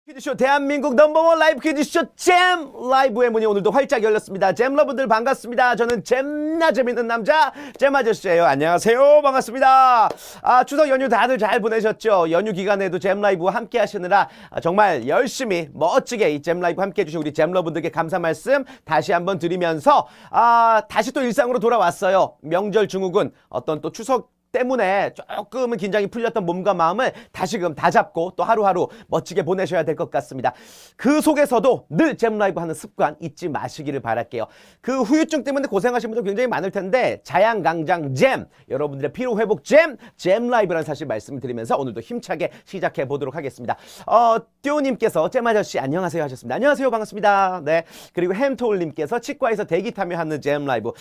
퀴즈쇼 대한민국 넘버원 라이브 퀴즈쇼 잼 라이브의 문이 오늘도 활짝 열렸습니다. 잼러분들 반갑습니다. 저는 잼나 재밌는 남자 잼 아저씨예요. 안녕하세요. 반갑습니다. 추석 연휴 다들 잘 보내셨죠? 연휴 기간에도 잼 라이브와 함께 하시느라 정말 열심히 멋지게 이 잼 라이브 함께 해주신 우리 잼러분들께 감사 말씀 다시 한번 드리면서 다시 또 일상으로 돌아왔어요. 명절 증후군 어떤 또 추석 때문에 조금은 긴장이 풀렸던 몸과 마음을 다시금 다잡고 또 하루하루 멋지게 보내셔야 될 것 같습니다. 그 속에서도 늘 잼 라이브 하는 습관 잊지 마시기를 바랄게요. 그 후유증 때문에 고생하신 분들 굉장히 많을 텐데 자양강장 잼, 여러분들의 피로회복 잼 라이브라는 사실 말씀을 드리면서 오늘도 힘차게 시작해 보도록 하겠습니다. 띠오님께서 잼 아저씨 안녕하세요 하셨습니다. 안녕하세요. 반갑습니다. 네. 그리고 햄토울님께서 치과에서 대기 타며 하는 잼 라이브.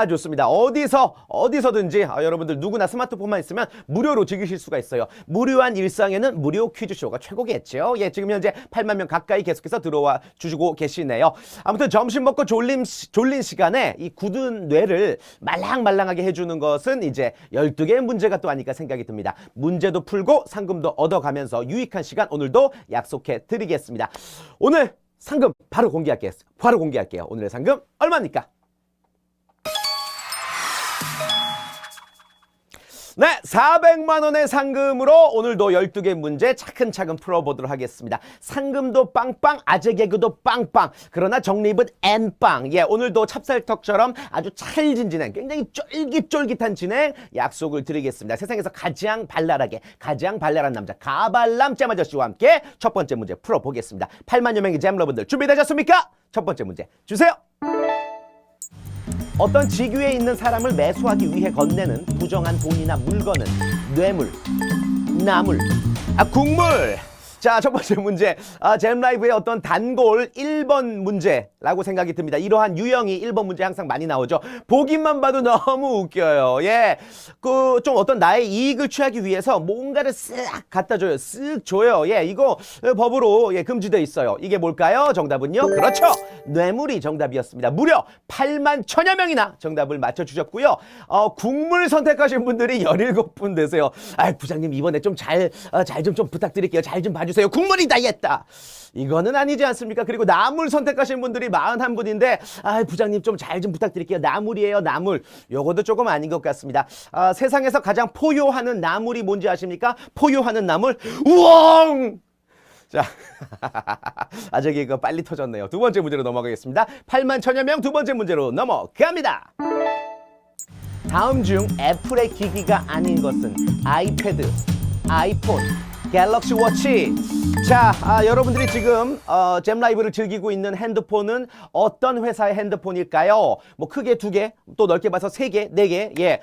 좋습니다. 어디서든지 여러분들 누구나 스마트폰만 있으면 무료로 즐기실 수가 있어요. 무료한 일상에는 무료 퀴즈쇼가 최고겠죠. 예, 지금 현재 8만 명 가까이 계속해서 들어와 주시고 계시네요. 아무튼 점심 먹고 졸린 시간에 이 굳은 뇌를 말랑말랑하게 해주는 것은 이제 12개의 문제가 또 아닐까 생각이 듭니다. 문제도 풀고 상금도 얻어가면서 유익한 시간 오늘도 약속해 드리겠습니다. 오늘 상금 바로 공개할게요. 오늘의 상금 얼마입니까? 네, 400만 원의 상금으로 오늘도 12개 문제 차근차근 풀어보도록 하겠습니다. 상금도 빵빵, 아재 개그도 빵빵, 그러나 정립은 N빵. 예, 오늘도 찹쌀떡처럼 아주 찰진진행, 굉장히 쫄깃쫄깃한 진행 약속을 드리겠습니다. 세상에서 가장 발랄한 남자 가발남 잼 아저씨와 함께 첫 번째 문제 풀어보겠습니다. 8만여 명의 잼러분들 준비되셨습니까? 첫 번째 문제 주세요. 어떤 직위에 있는 사람을 매수하기 위해 건네는 부정한 돈이나 물건은 뇌물, 나물, 국물. 자, 첫 번째 문제. 잼라이브의 어떤 단골 1번 문제라고 생각이 듭니다. 이러한 유형이 1번 문제 항상 많이 나오죠. 보기만 봐도 너무 웃겨요. 예. 좀 어떤 나의 이익을 취하기 위해서 뭔가를 쓱 갖다 줘요. 쓱 줘요. 예. 이거 법으로 금지되어 있어요. 이게 뭘까요? 정답은요? 그렇죠. 뇌물이 정답이었습니다. 무려 8만 1000여 명이나 정답을 맞춰주셨고요. 국물 선택하신 분들이 17분 되세요. 부장님 이번에 좀 잘 좀 부탁드릴게요. 잘 좀 봐주세요. 국물이 다이했다. 이거는 아니지 않습니까? 그리고 나물 선택하신 분들이 41분인데 부장님 좀 잘 좀 부탁드릴게요. 나물이에요. 나물. 요것도 조금 아닌 것 같습니다. 세상에서 가장 포효하는 나물이 뭔지 아십니까? 포효하는 나물 우엉! 자, 저기 이거 빨리 터졌네요. 두 번째 문제로 넘어가겠습니다. 8만 1000여 명 두 번째 문제로 넘어갑니다. 다음 중 애플의 기기가 아닌 것은 아이패드, 아이폰, 갤럭시 워치. 자, 여러분들이 지금 잼 라이브를 즐기고 있는 핸드폰은 어떤 회사의 핸드폰일까요? 뭐 크게 2개, 또 넓게 봐서 3개, 4개, 예,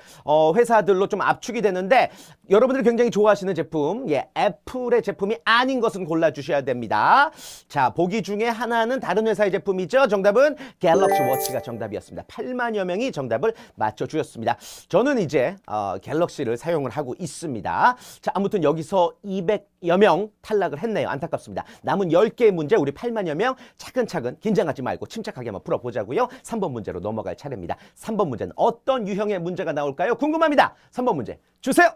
회사들로 좀 압축이 되는데 여러분들이 굉장히 좋아하시는 제품, 예, 애플의 제품이 아닌 것은 골라주셔야 됩니다. 자, 보기 중에 하나는 다른 회사의 제품이죠. 정답은 갤럭시 워치가 정답이었습니다. 8만여 명이 정답을 맞춰주셨습니다. 저는 이제 갤럭시를 사용을 하고 있습니다. 자, 아무튼 여기서 200여 명 탈락을 했네요. 안타깝습니다. 남은 10개의 문제 우리 8만여 명 차근차근 긴장하지 말고 침착하게 한번 풀어보자고요. 3번 문제로 넘어갈 차례입니다. 3번 문제는 어떤 유형의 문제가 나올까요? 궁금합니다. 3번 문제 주세요.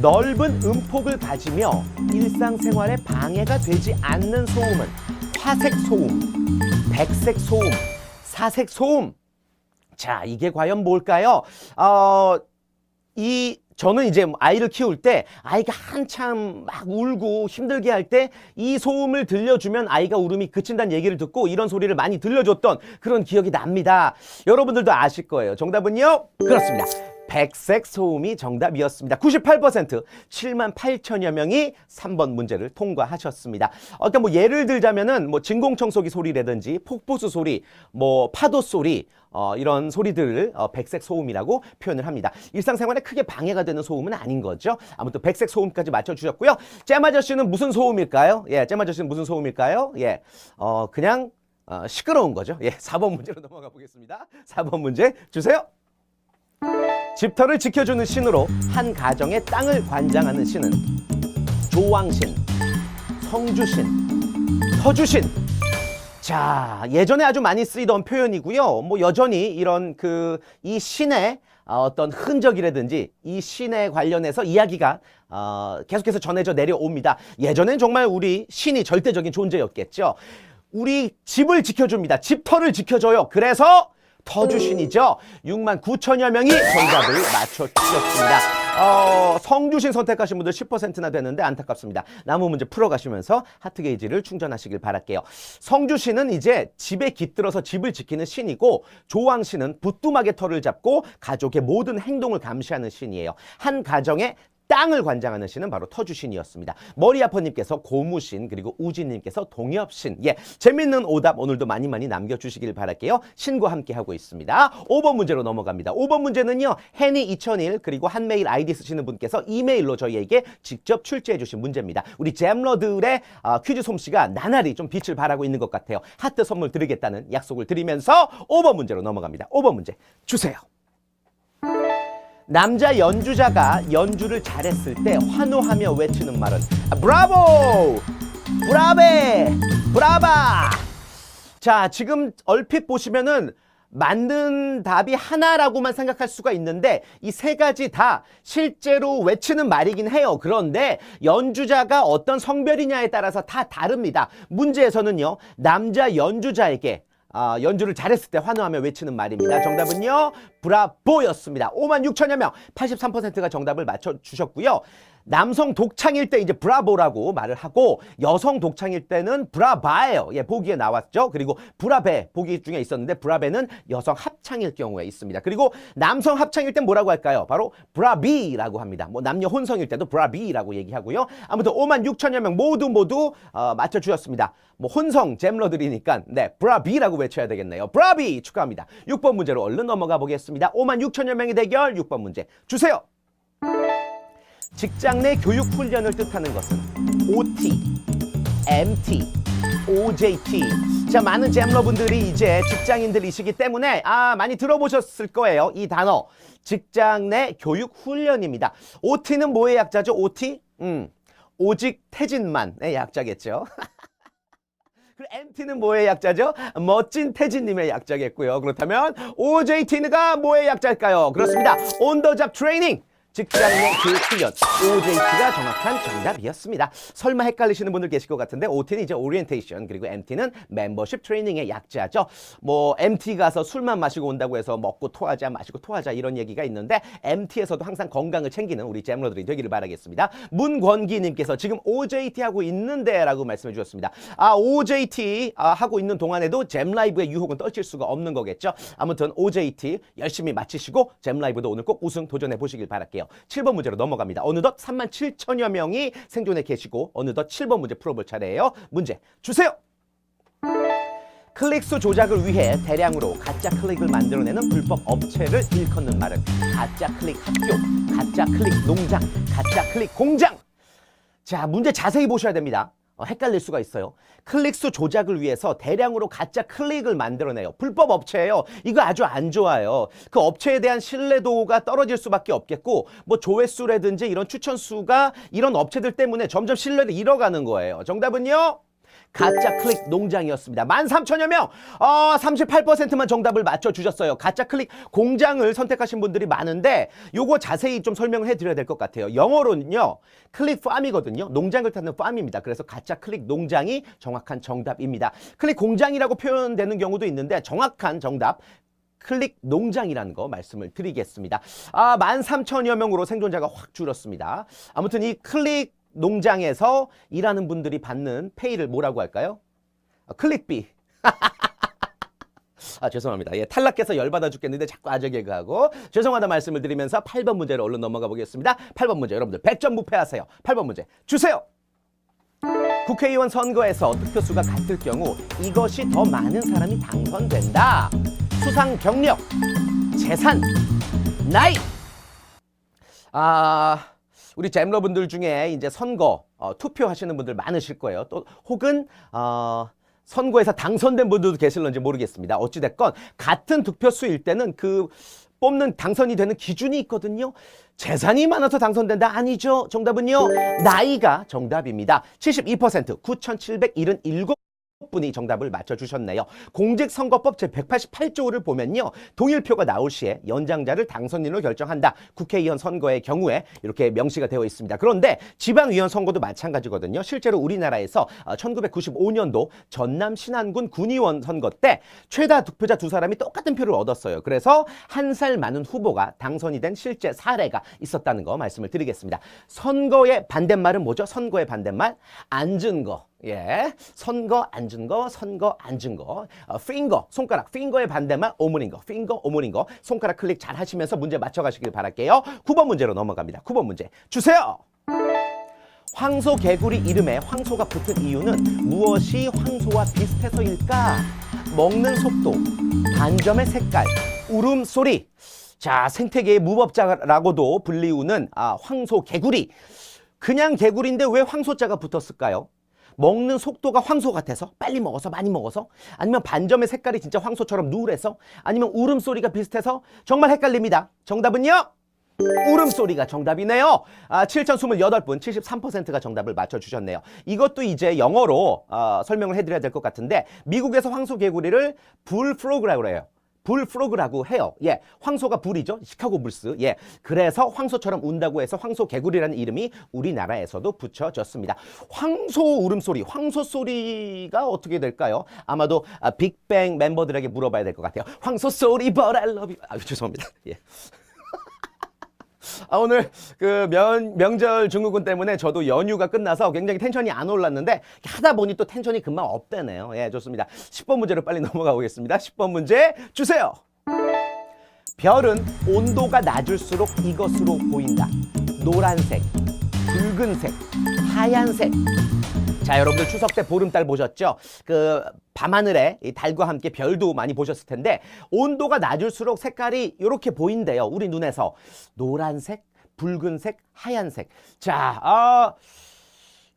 넓은 음폭을 가지며 일상생활에 방해가 되지 않는 소음은 화색 소음, 백색 소음, 사색 소음. 자, 이게 과연 뭘까요? 저는 이제 아이를 키울 때 아이가 한참 막 울고 힘들게 할 때 이 소음을 들려주면 아이가 울음이 그친다는 얘기를 듣고 이런 소리를 많이 들려줬던 그런 기억이 납니다. 여러분들도 아실 거예요. 정답은요? 그렇습니다. 백색 소음이 정답이었습니다. 98%, 7만 8천여 명이 3번 문제를 통과하셨습니다. 그러니까 뭐 예를 들자면은 뭐 진공청소기 소리라든지 폭포수 소리, 뭐 파도 소리, 이런 소리들을 백색 소음이라고 표현을 합니다. 일상생활에 크게 방해가 되는 소음은 아닌 거죠. 아무튼 백색 소음까지 맞춰주셨고요. 잼 아저씨는 무슨 소음일까요? 예, 잼 아저씨는 무슨 소음일까요? 예, 그냥 시끄러운 거죠. 예, 4번 문제로 넘어가 보겠습니다. 4번 문제 주세요. 집터를 지켜주는 신으로 한 가정의 땅을 관장하는 신은 조왕신, 성주신, 터주신. 자, 예전에 아주 많이 쓰이던 표현이고요. 뭐 여전히 이런 이 신의 어떤 흔적이라든지 이 신에 관련해서 이야기가 계속해서 전해져 내려옵니다. 예전엔 정말 우리 신이 절대적인 존재였겠죠. 우리 집을 지켜줍니다. 집터를 지켜줘요. 그래서 터주신이죠. 6만 9천여 명이 정답을 맞춰주셨습니다. 성주신 선택하신 분들 10%나 되는데 안타깝습니다. 남은 문제 풀어가시면서 하트 게이지를 충전하시길 바랄게요. 성주신은 이제 집에 깃들어서 집을 지키는 신이고, 조왕신은 부뚜막의 털을 잡고 가족의 모든 행동을 감시하는 신이에요. 한 가정의 땅을 관장하는 신은 바로 터주신이었습니다. 머리아퍼님께서 고무신, 그리고 우진님께서 동엽신. 예, 재밌는 오답 오늘도 많이 남겨주시길 바랄게요. 신과 함께 하고 있습니다. 5번 문제로 넘어갑니다. 5번 문제는요, 해니2001 그리고 한메일 아이디 쓰시는 분께서 이메일로 저희에게 직접 출제해 주신 문제입니다. 우리 잼러들의 퀴즈 솜씨가 나날이 좀 빛을 발하고 있는 것 같아요. 하트 선물 드리겠다는 약속을 드리면서 5번 문제로 넘어갑니다. 5번 문제 주세요. 남자 연주자가 연주를 잘했을 때 환호하며 외치는 말은 브라보! 브라베! 브라바! 자, 지금 얼핏 보시면은 맞는 답이 하나라고만 생각할 수가 있는데 이 세 가지 다 실제로 외치는 말이긴 해요. 그런데 연주자가 어떤 성별이냐에 따라서 다 다릅니다. 문제에서는요, 남자 연주자에게 연주를 잘했을 때 환호하며 외치는 말입니다. 정답은요, 브라보였습니다. 5만 6천여 명, 83%가 정답을 맞춰주셨고요. 남성 독창일 때 이제 브라보라고 말을 하고, 여성 독창일 때는 브라바예요. 예, 보기에 나왔죠. 그리고 브라베 보기 중에 있었는데 브라베는 여성 합창일 경우에 있습니다. 그리고 남성 합창일 땐 뭐라고 할까요? 바로 브라비라고 합니다. 뭐 남녀 혼성일 때도 브라비라고 얘기하고요. 아무튼 5만 6천여 명 모두 맞춰주셨습니다. 뭐 혼성 잼러들이니까 네, 브라비라고 외쳐야 되겠네요. 브라비 축하합니다. 6번 문제로 얼른 넘어가 보겠습니다. 5만 6천여 명의 대결 6번 문제 주세요. 직장 내 교육 훈련을 뜻하는 것은 OT, MT, OJT. 자, 많은 잼러분들이 이제 직장인들이시기 때문에 많이 들어보셨을 거예요. 이 단어. 직장 내 교육 훈련입니다. OT는 뭐의 약자죠? OT? 오직 태진만의 약자겠죠. 그리고 MT는 뭐의 약자죠? 멋진 태진님의 약자겠고요. 그렇다면 OJT가 뭐의 약자일까요? 그렇습니다. On the job training. 직장 내 교육 훈련, OJT가 정확한 정답이었습니다. 설마 헷갈리시는 분들 계실 것 같은데 OT는 이제 오리엔테이션, 그리고 MT는 멤버십 트레이닝의 약자죠. 뭐 MT 가서 술만 마시고 온다고 해서 먹고 토하자, 마시고 토하자 이런 얘기가 있는데 MT에서도 항상 건강을 챙기는 우리 잼러들이 되기를 바라겠습니다. 문권기님께서 지금 OJT 하고 있는데 라고 말씀해 주셨습니다. OJT 하고 있는 동안에도 잼라이브의 유혹은 떨칠 수가 없는 거겠죠. 아무튼 OJT 열심히 마치시고 잼라이브도 오늘 꼭 우승 도전해 보시길 바랄게요. 7번 문제로 넘어갑니다. 어느덧 3만 7천여 명이 생존해 계시고 어느덧 7번 문제 풀어볼 차례예요. 문제 주세요. 클릭수 조작을 위해 대량으로 가짜 클릭을 만들어내는 불법 업체를 일컫는 말은 가짜 클릭 학교, 가짜 클릭 농장, 가짜 클릭 공장. 자, 문제 자세히 보셔야 됩니다. 헷갈릴 수가 있어요. 클릭수 조작을 위해서 대량으로 가짜 클릭을 만들어내요. 불법 업체예요. 이거 아주 안 좋아요. 그 업체에 대한 신뢰도가 떨어질 수밖에 없겠고, 뭐 조회수라든지 이런 추천수가 이런 업체들 때문에 점점 신뢰를 잃어가는 거예요. 정답은요? 가짜 클릭 농장이었습니다. 13,000여 명, 38%만 정답을 맞춰주셨어요. 가짜 클릭 공장을 선택하신 분들이 많은데 요거 자세히 좀 설명을 해드려야 될 것 같아요. 영어로는요, 클릭 팜이거든요. 농장을 타는 팜입니다. 그래서 가짜 클릭 농장이 정확한 정답입니다. 클릭 공장이라고 표현되는 경우도 있는데 정확한 정답, 클릭 농장이라는 거 말씀을 드리겠습니다. 13,000여 명으로 생존자가 확 줄었습니다. 아무튼 이 클릭 농장에서 일하는 분들이 받는 페이를 뭐라고 할까요? 클릭비. 죄송합니다. 예, 탈락해서 열받아 죽겠는데 자꾸 아재개그하고 죄송하다 말씀을 드리면서 8번 문제로 얼른 넘어가 보겠습니다. 8번 문제 여러분들 100점 무패하세요. 8번 문제 주세요. 국회의원 선거에서 득표수가 같을 경우 이것이 더 많은 사람이 당선된다. 수상 경력, 재산, 나이. 우리 잼러분들 중에 이제 선거 투표하시는 분들 많으실 거예요. 또 혹은 선거에서 당선된 분들도 계실런지 모르겠습니다. 어찌됐건 같은 득표수일 때는 그 뽑는 당선이 되는 기준이 있거든요. 재산이 많아서 당선된다? 아니죠. 정답은요, 나이가 정답입니다. 72%, 9,777 분이 정답을 맞춰주셨네요. 공직선거법 제188조를 보면요. 동일표가 나올 시에 연장자를 당선인으로 결정한다. 국회의원 선거의 경우에 이렇게 명시가 되어 있습니다. 그런데 지방의원 선거도 마찬가지거든요. 실제로 우리나라에서 1995년도 전남 신안군 군의원 선거 때 최다 득표자 두 사람이 똑같은 표를 얻었어요. 그래서 한 살 많은 후보가 당선이 된 실제 사례가 있었다는 거 말씀을 드리겠습니다. 선거의 반대말은 뭐죠? 선거의 반대말 앉은 거. 예, 선거 앉은 거, 선거 앉은 거. finger, 손가락. finger의 반대말 오므린 거. finger 오므린 거. 손가락 클릭 잘 하시면서 문제 맞춰가시길 바랄게요. 9번 문제로 넘어갑니다. 9번 문제 주세요. 황소 개구리 이름에 황소가 붙은 이유는 무엇이 황소와 비슷해서일까? 먹는 속도, 반점의 색깔, 울음소리. 자, 생태계의 무법자라고도 불리우는 황소 개구리. 그냥 개구리인데 왜 황소자가 붙었을까요? 먹는 속도가 황소 같아서? 빨리 먹어서? 많이 먹어서? 아니면 반점의 색깔이 진짜 황소처럼 누래서? 아니면 울음소리가 비슷해서? 정말 헷갈립니다. 정답은요? 울음소리가 정답이네요. 7,028분 73%가 정답을 맞춰주셨네요. 이것도 이제 영어로 설명을 해드려야 될 것 같은데 미국에서 황소 개구리를 불프로그라고 해요. 불프로그라고 해요. 예, 황소가 불이죠. 시카고 불스. 예, 그래서 황소처럼 운다고 해서 황소 개구리라는 이름이 우리나라에서도 붙여졌습니다. 황소 울음소리, 황소 소리가 어떻게 될까요? 아마도 빅뱅 멤버들에게 물어봐야 될 것 같아요. 황소 소리 but I love you. 죄송합니다. 예. 오늘 그 명절 증후군 때문에 저도 연휴가 끝나서 굉장히 텐션이 안 올랐는데 하다 보니 또 텐션이 금방 업되네요. 예, 좋습니다. 10번 문제로 빨리 넘어가 보겠습니다. 10번 문제 주세요. 별은 온도가 낮을수록 이것으로 보인다. 노란색, 붉은색, 하얀색. 자, 여러분들 추석 때 보름달 보셨죠? 그 밤하늘에 이 달과 함께 별도 많이 보셨을 텐데 온도가 낮을수록 색깔이 이렇게 보인대요. 우리 눈에서. 노란색, 붉은색, 하얀색. 자,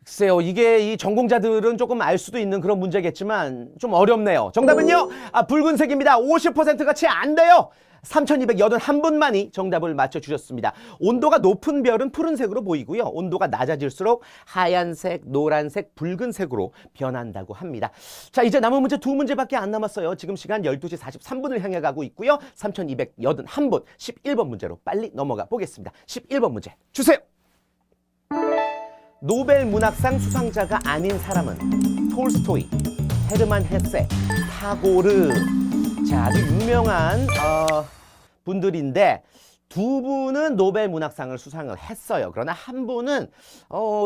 글쎄요. 이게 이 전공자들은 조금 알 수도 있는 그런 문제겠지만 좀 어렵네요. 정답은요? 붉은색입니다. 50%가 채 안 돼요. 3,281분만이 정답을 맞춰주셨습니다. 온도가 높은 별은 푸른색으로 보이고요. 온도가 낮아질수록 하얀색, 노란색, 붉은색으로 변한다고 합니다. 자, 이제 남은 문제 두 문제밖에 안 남았어요. 지금 시간 12시 43분을 향해 가고 있고요. 3,281분, 11번 문제로 빨리 넘어가 보겠습니다. 11번 문제 주세요. 노벨 문학상 수상자가 아닌 사람은 톨스토이, 헤르만 헤세, 타고르. 자, 아주 유명한 분들인데 두 분은 노벨 문학상을 수상을 했어요. 그러나 한 분은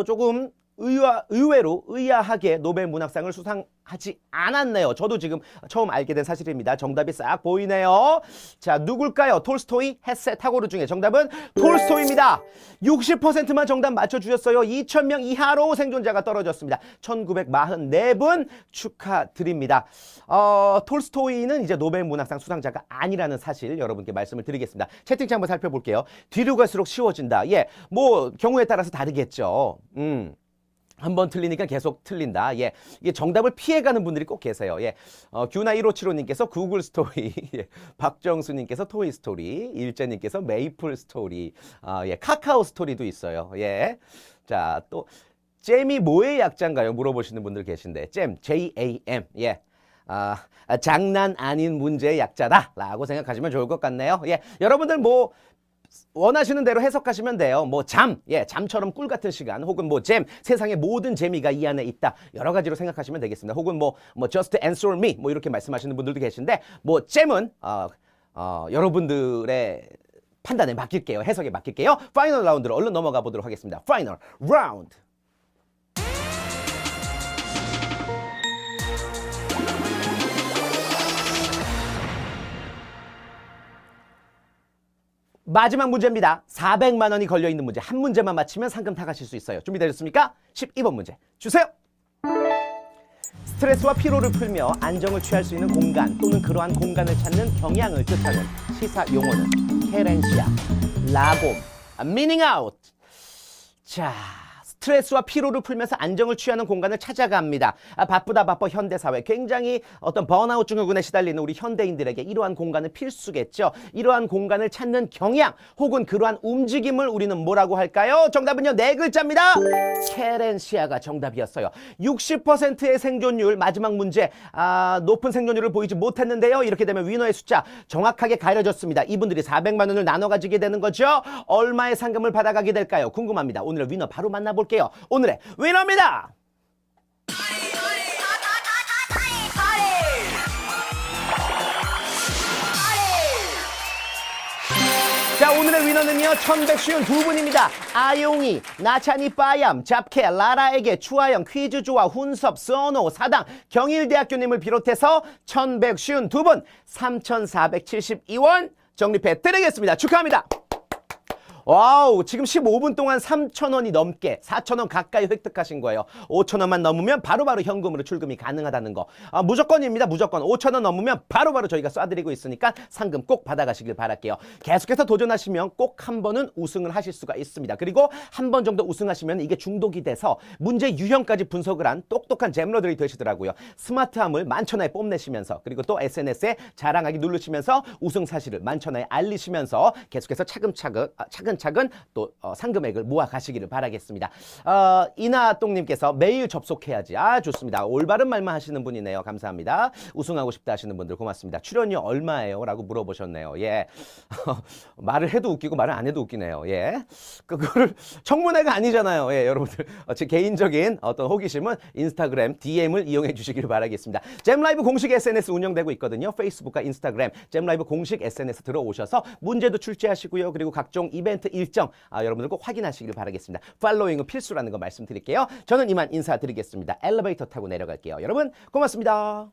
조금 의외로 의아하게 노벨 문학상을 수상하지 않았네요. 저도 지금 처음 알게 된 사실입니다. 정답이 싹 보이네요. 자, 누굴까요? 톨스토이, 헤세, 타고르 중에 정답은 톨스토이입니다. 60%만 정답 맞춰주셨어요. 2,000명 이하로 생존자가 떨어졌습니다. 1,944분 축하드립니다. 톨스토이는 이제 노벨 문학상 수상자가 아니라는 사실 여러분께 말씀을 드리겠습니다. 채팅창 한번 살펴볼게요. 뒤로 갈수록 쉬워진다. 예, 뭐 경우에 따라서 다르겠죠. 한 번 틀리니까 계속 틀린다. 예, 이게 정답을 피해가는 분들이 꼭 계세요. 예, 규나 1575님께서 구글 스토리, 예, 박정수님께서 토이 스토리, 일제님께서 메이플 스토리, 예, 카카오 스토리도 있어요. 예, 자, 또 잼이 뭐의 약자인가요? 물어보시는 분들 계신데 잼, JAM, 예. 장난 아닌 문제의 약자다라고 생각하시면 좋을 것 같네요. 예, 여러분들 뭐 원하시는 대로 해석하시면 돼요. 뭐 예, 잠처럼 꿀 같은 시간, 혹은 뭐 잼, 세상의 모든 재미가 이 안에 있다. 여러 가지로 생각하시면 되겠습니다. 혹은 뭐 just answer me, 뭐 이렇게 말씀하시는 분들도 계신데, 뭐 잼은 여러분들의 판단에 맡길게요. 해석에 맡길게요. 파이널 라운드로 얼른 넘어가 보도록 하겠습니다. 파이널 라운드. 마지막 문제입니다. 400만 원이 걸려있는 문제. 한 문제만 맞히면 상금 타가실 수 있어요. 준비되셨습니까? 12번 문제 주세요. 스트레스와 피로를 풀며 안정을 취할 수 있는 공간 또는 그러한 공간을 찾는 경향을 뜻하는 시사 용어는 케렌시아, 라곰, 미닝 아웃. 자, 스트레스와 피로를 풀면서 안정을 취하는 공간을 찾아갑니다. 바쁘다 바빠 현대사회, 굉장히 어떤 번아웃 증후군에 시달리는 우리 현대인들에게 이러한 공간은 필수겠죠. 이러한 공간을 찾는 경향 혹은 그러한 움직임을 우리는 뭐라고 할까요? 정답은요, 네 글자입니다. 케렌시아가 정답이었어요. 60%의 생존율, 마지막 문제, 높은 생존율을 보이지 못했는데요. 이렇게 되면 위너의 숫자 정확하게 가려졌습니다. 이분들이 400만 원을 나눠 가지게 되는 거죠. 얼마의 상금을 받아가게 될까요? 궁금합니다. 오늘의 위너 바로 만나볼게요. 오늘의 위너입니다. 자, 오늘의 위너는요, 1152분입니다. 아용이, 나찬이 빠얌, 잡케, 라라에게, 추하영, 퀴즈조아, 훈섭, 선호, 사당, 경일대학교님을 비롯해서 1152분, 3,472원 적립해 드리겠습니다. 축하합니다. 와우, 지금 15분 동안 3,000원이 넘게 4,000원 가까이 획득하신 거예요. 5,000원만 넘으면 바로바로 현금으로 출금이 가능하다는 거. 무조건입니다. 무조건. 5,000원 넘으면 바로바로 저희가 쏴드리고 있으니까 상금 꼭 받아가시길 바랄게요. 계속해서 도전하시면 꼭 한 번은 우승을 하실 수가 있습니다. 그리고 한 번 정도 우승하시면 이게 중독이 돼서 문제 유형까지 분석을 한 똑똑한 잼러들이 되시더라고요. 스마트함을 만천하에 뽐내시면서, 그리고 또 SNS에 자랑하기 누르시면서 우승 사실을 만천하에 알리시면서 계속해서 차근차근 또 상금액을 모아 가시기를 바라겠습니다. 이나똥님께서 매일 접속해야지. 좋습니다. 올바른 말만 하시는 분이네요. 감사합니다. 우승하고 싶다 하시는 분들 고맙습니다. 출연료 얼마예요? 라고 물어보셨네요. 예. 말을 해도 웃기고 말을 안 해도 웃기네요. 예. 그거를 청문회가 아니잖아요. 예, 여러분들 제 개인적인 어떤 호기심은 인스타그램 DM을 이용해 주시길 바라겠습니다. 잼라이브 공식 SNS 운영되고 있거든요. 페이스북과 인스타그램 잼라이브 공식 SNS 들어오셔서 문제도 출제하시고요. 그리고 각종 이벤트 일정 여러분들 꼭 확인하시길 바라겠습니다. 팔로잉은 필수라는 거 말씀드릴게요. 저는 이만 인사드리겠습니다. 엘리베이터 타고 내려갈게요. 여러분 고맙습니다.